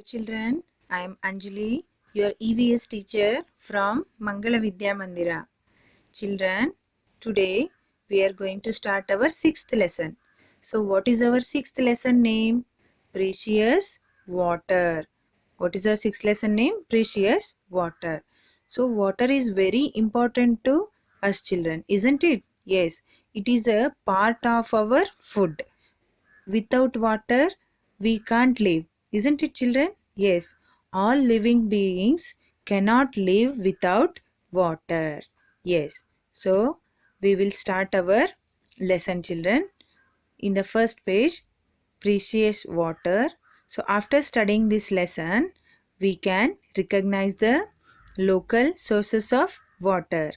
Children, I am Anjali, your EVS teacher from Mangala Vidya Mandira. Children, today we are going to start our sixth lesson. So, what is our sixth lesson name? Precious water. What is our sixth lesson name? Precious water. So, water is very important to us children, isn't it? Yes, it is a part of our food. Without water, we can't live. Isn't it, children? Yes. All living beings cannot live without water. Yes. So, we will start our lesson, children. In the first page, precious water. So, after studying this lesson, we can recognize the local sources of water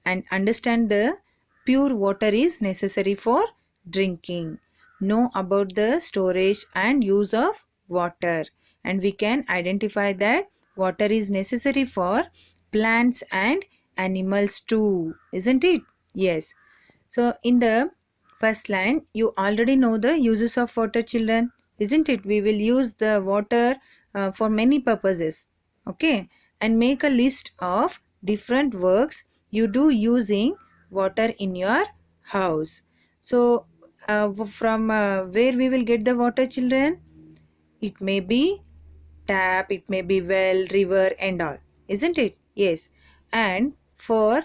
and understand the pure water is necessary for drinking. Know about the storage and use of water, and we can identify that water is necessary for plants and animals too, isn't it? Yes. So in the first line, you already know the uses of water, children, isn't it? We will use the water for many purposes. Okay, and make a list of different works you do using water in your house. So from where we will get the water, children? It may be tap, it may be well, river, and all, isn't it? Yes. And for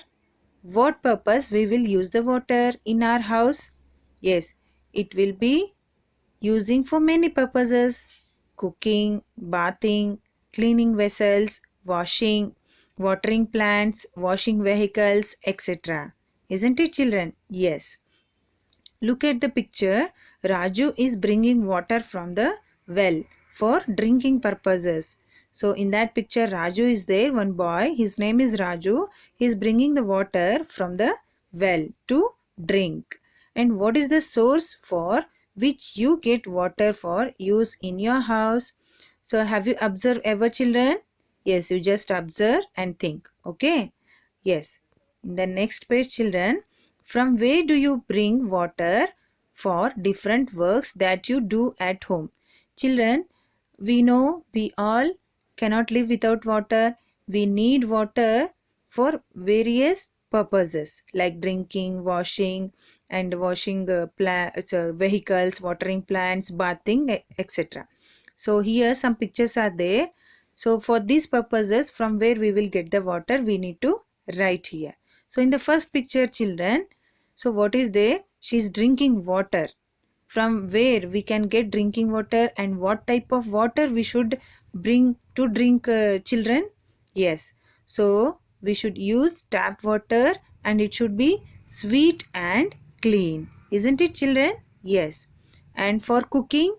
what purpose we will use the water in our house? Yes, it will be using for many purposes: cooking, bathing, cleaning vessels, washing, watering plants, washing vehicles, etc. Isn't it, children? Yes. Look at the picture. Raju is bringing water from the well for drinking purposes. So in that picture, Raju is there, one boy, his name is Raju. He is bringing the water from the well to drink. And what is the source for which you get water for use in your house? So have you observed ever, children? Yes, you just observe and think. Okay. Yes. In the next page, children, from where do you bring water for different works that you do at home? Children, we know we all cannot live without water. We need water for various purposes like drinking, washing, and washing vehicles, watering plants, bathing, etc. So here some pictures are there. So for these purposes, from where we will get the water, we need to write here. So in the first picture, children, so what is there? She is drinking water. From where we can get drinking water and what type of water we should bring to drink, children? Yes. So we should use tap water and it should be sweet and clean. Isn't it, children? Yes. And for cooking,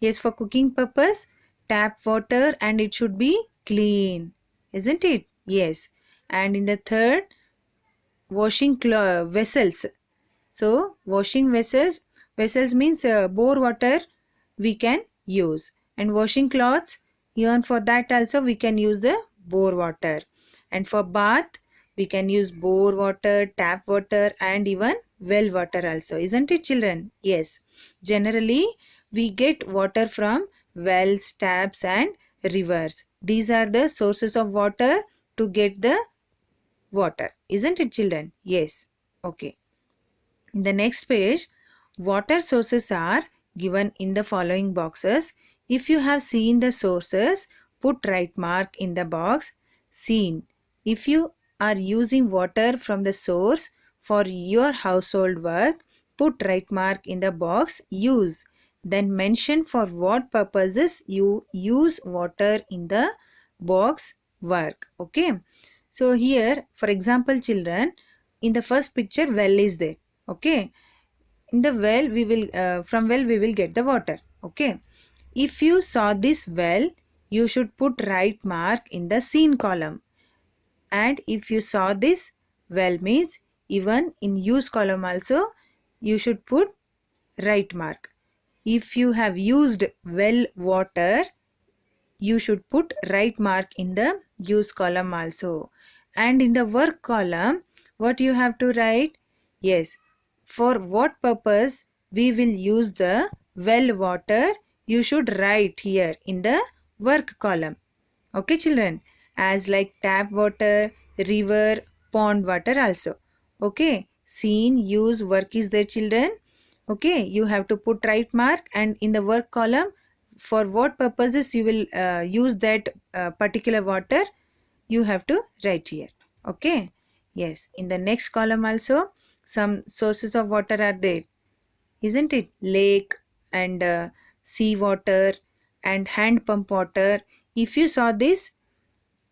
yes, for cooking purpose, tap water and it should be clean. Isn't it? Yes. And in the third, washing vessels. So washing vessels means bore water we can use, and washing clothes, even for that also we can use the bore water. And for bath we can use bore water, tap water, and even well water also, isn't it, children? Yes. Generally we get water from wells, taps, and rivers. These are the sources of water to get the water, isn't it, children? Yes. Okay. In the next page, water sources are given in the following boxes. If you have seen the sources, put right mark in the box seen. If you are using water from the source for your household work, put right mark in the box use. Then mention for what purposes you use water in the box work. Okay. So here, for example, children, in the first picture, well is there. Okay. In the well we will from well we will get the water. Okay. If you saw this well, you should put right mark in the seen column. And if you saw this well means even in use column also you should put right mark. If you have used well water, you should put right mark in the use column also. And in the work column, what you have to write? Yes, for what purpose we will use the well water, you should write here in the work column. Okay, children, as like tap water, river, pond water also. Okay, seen, use, work is there, children. Okay, you have to put right mark, and in the work column, for what purposes you will use that particular water, you have to write here. Okay, yes, in the next column also some sources of water are there, isn't it? Lake and sea water and hand pump water. If you saw this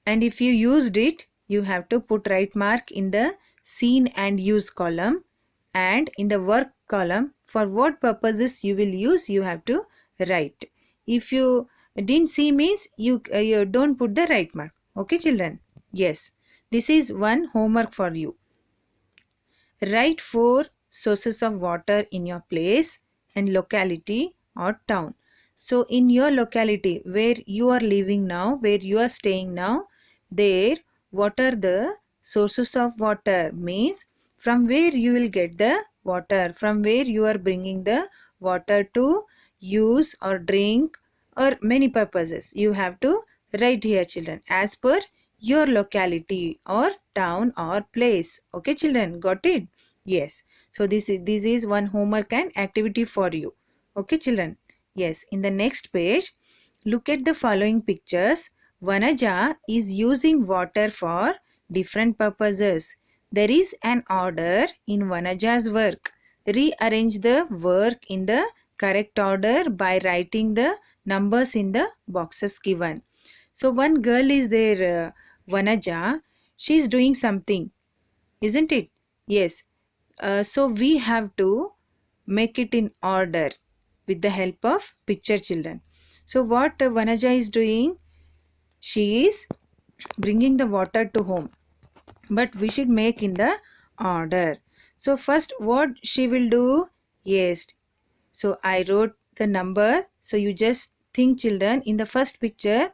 and if you used it, you have to put right mark in the seen and use column, and in the work column for what purposes you will use, you have to write. If you didn't see means you don't put the right mark. Okay, children? Yes, this is one homework for you. Write 4 sources of water in your place and locality or town. So in your locality where you are living now, where you are staying now, there what are the sources of water? Means from where you will get the water, from where you are bringing the water to use or drink or many purposes. You have to write here, children, as per your locality or town or place. Okay, children, got it? Yes. So this is one homework and activity for you. Okay, children? Yes. In the next page, look at the following pictures. Vanaja is using water for different purposes. There is an order in Vanaja's work. Rearrange the work in the correct order by writing the numbers in the boxes given. So one girl is there, Vanaja. She is doing something, isn't it? Yes. So we have to make it in order with the help of picture, children. So what Vanaja is doing, she is bringing the water to home, but we should make in the order. So first what she will do, yes, so I wrote the number. So you just think, children, in the first picture,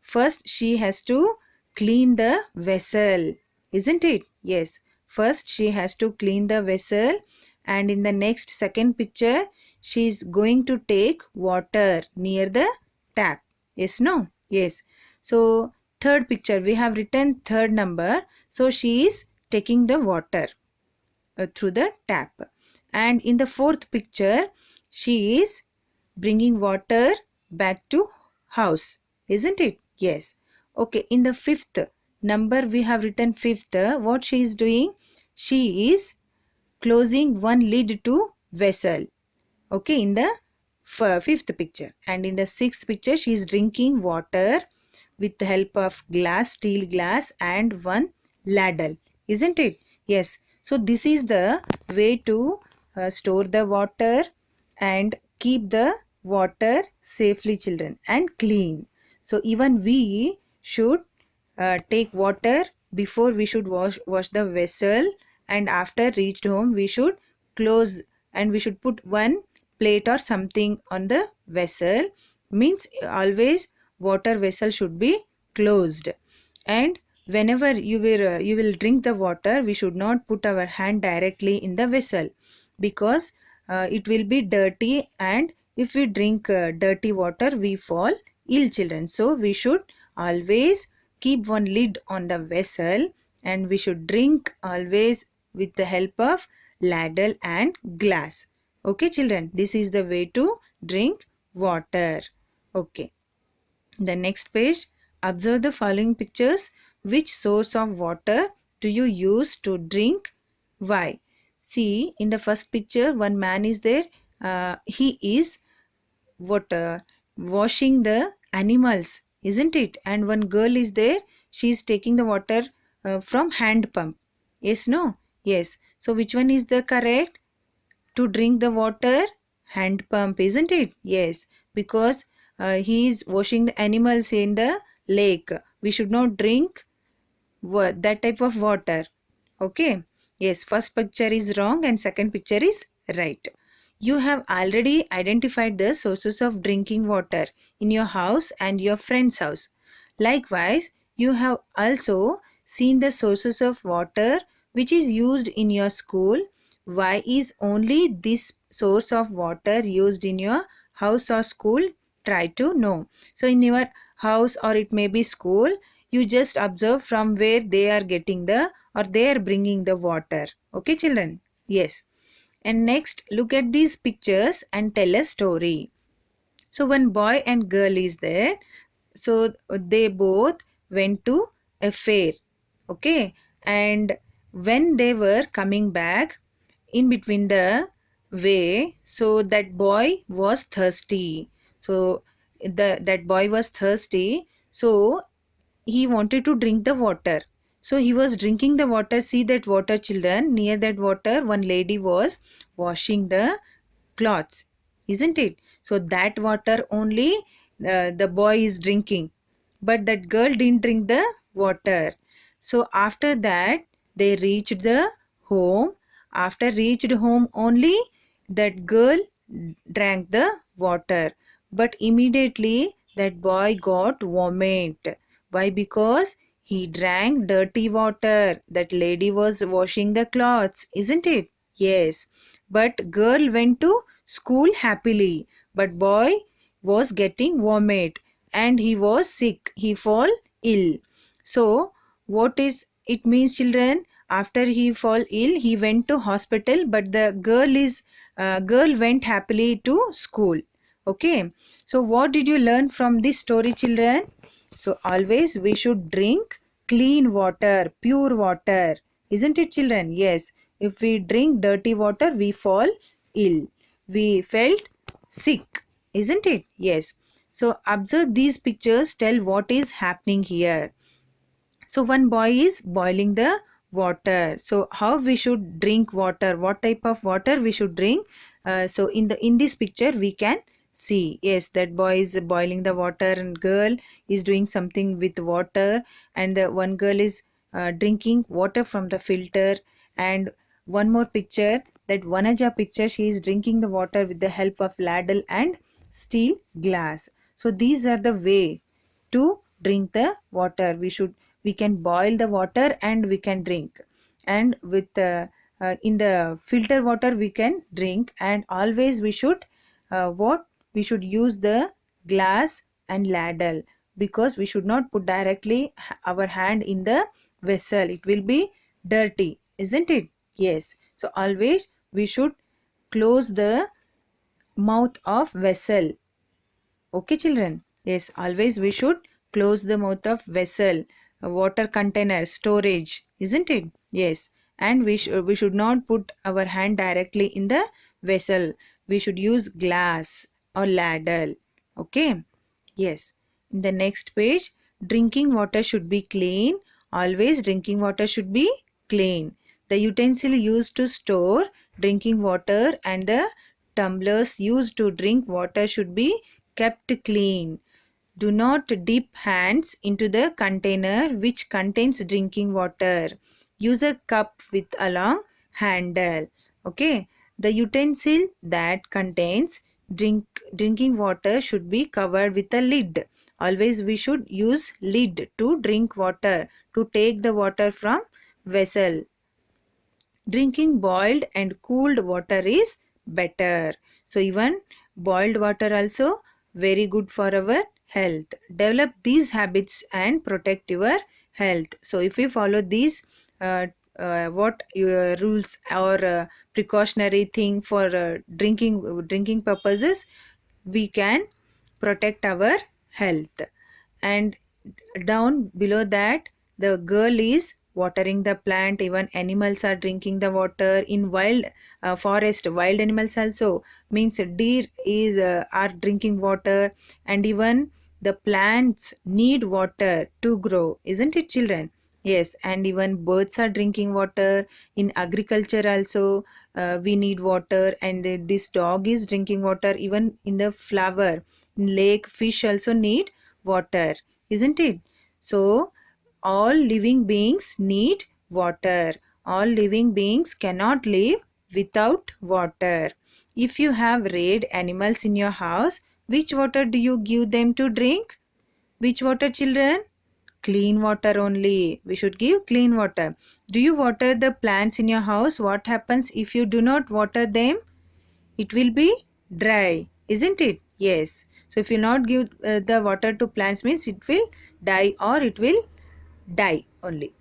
first she has to clean the vessel, isn't it? Yes. First she has to clean the vessel, and in the next second picture she is going to take water near the tap. Yes, no? Yes. So third picture we have written third number. So she is taking the water through the tap. And in the fourth picture she is bringing water back to house, isn't it? Yes. Okay, in the fifth number we have written fifth. What she is doing, she is closing one lid to vessel. Okay, in the fifth picture. And in the sixth picture she is drinking water with the help of glass, steel glass, and one ladle, isn't it? Yes. So this is the way to store the water and keep the water safely, children, and clean. So even we should take water before we should wash the vessel, and after reached home we should close, and we should put one plate or something on the vessel. Means always water vessel should be closed. And whenever you will drink the water, we should not put our hand directly in the vessel, because it will be dirty, and if we drink dirty water we fall ill, children. So we should always keep one lid on the vessel, and we should drink always with the help of ladle and glass. Okay, children, this is the way to drink water. Okay. The next page, observe the following pictures. Which source of water do you use to drink? Why? See, in the first picture, one man is there. He is washing the animals, isn't it? And one girl is there. She is taking the water from hand pump. Yes, no? Yes. So which one is the correct? To drink the water, hand pump, isn't it? Yes, because he is washing the animals in the lake. We should not drink that type of water. Okay. Yes, first picture is wrong and second picture is right. You have already identified the sources of drinking water in your house and your friend's house. Likewise, you have also seen the sources of water which is used in your school. Why is only this source of water used in your house or school? Try to know. So in your house or it may be school. You just observe from where they are getting the or they are bringing the water. Okay, children? Yes. And next, look at these pictures and tell a story. So one boy and girl is there. So they both went to a fair. Okay. And when they were coming back, in between the way, so that boy was thirsty. So that boy was thirsty. So he wanted to drink the water. So he was drinking the water. See that water, children. Near that water, one lady was washing the cloths, isn't it? So that water only the boy is drinking, but that girl didn't drink the water. So after that, they reached the home. After reached home only, that girl drank the water, but immediately that boy got vomit. Why? Because he drank dirty water. That lady was washing the clothes, isn't it? Yes. But girl went to school happily, but boy was getting vomit and he was sick. He fall ill. So what is it means, children? After he fall ill, he went to hospital, but the girl went happily to school. Okay. So what did you learn from this story, children? So always we should drink clean water, pure water. Isn't it, children? Yes. If we drink dirty water, we fall ill. We felt sick. Isn't it? Yes. So observe these pictures, tell what is happening here. So one boy is boiling the water. So how we should drink water? What type of water we should drink? So in this picture we can see, yes, that boy is boiling the water and girl is doing something with water, and the one girl is drinking water from the filter. And one more picture, that Vanaja picture, she is drinking the water with the help of ladle and steel glass. So these are the way to drink the water. We can boil the water and we can drink, and with in the filter water we can drink. And always we should what we should use the glass and ladle, because we should not put directly our hand in the vessel. It will be dirty, isn't it? Yes. So always we should close the mouth of vessel. Okay, children? Yes, always we should close the mouth of vessel, a water container, storage, isn't it? Yes. And we should not put our hand directly in the vessel. We should use glass or ladle. Okay? Yes. In the next page, drinking water should be clean. Always drinking water should be clean. The utensil used to store drinking water and the tumblers used to drink water should be kept clean. Do not dip hands into the container which contains drinking water. Use a cup with a long handle. Okay. The utensil that contains drinking water should be covered with a lid. Always we should use lid to drink water, to take the water from vessel. Drinking boiled and cooled water is better. So even boiled water also very good for our health. Develop these habits and protect your health. So if we follow these what rules or precautionary thing for drinking purposes, we can protect our health. And down below that, the girl is watering the plant. Even animals are drinking the water in wild forest. Wild animals also, means deer is are drinking water. And even the plants need water to grow, isn't it, children? Yes. And even birds are drinking water. In agriculture also we need water. And this dog is drinking water. Even in the flower, in lake, fish also need water, isn't it? So all living beings need water. All living beings cannot live without water. If you have reared animals in your house, which water do you give them to drink? Which water, children? Clean water only. We should give clean water. Do you water the plants in your house? What happens if you do not water them? It will be dry, isn't it? Yes. So if you not give the water to plants means it will die or it will die only.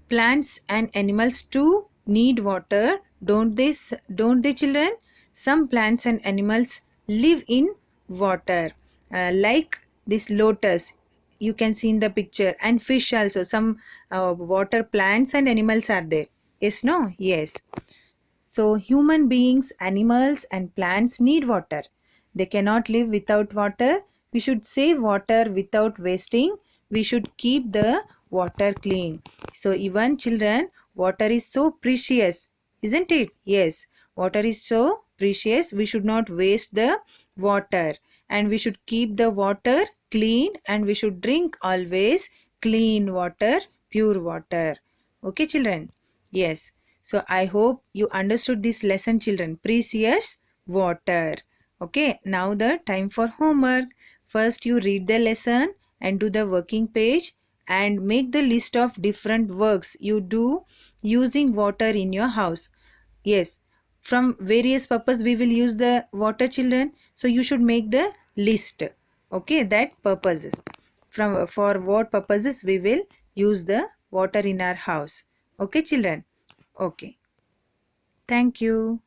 Plants and animals too need water, don't they? Don't they, children? Some plants and animals live in water, like this lotus. You can see in the picture, and fish also. Some water plants and animals are there. Yes, no? Yes. So, human beings, animals, and plants need water. They cannot live without water. We should save water without wasting. We should keep the water clean. So, even children, water is so precious, isn't it? Yes, water is so precious. We should not waste the water, and we should keep the water clean, and we should drink always clean water, pure water. Okay, children? Yes. So I hope you understood this lesson, children. Precious water. Okay, now the time for homework. First you read the lesson and do the working page and make the list of different works you do using water in your house. Yes, from various purpose we will use the water, children. So you should make the list. Okay, that purposes. From for what purposes we will use the water in our house. Okay, children. Okay. Thank you.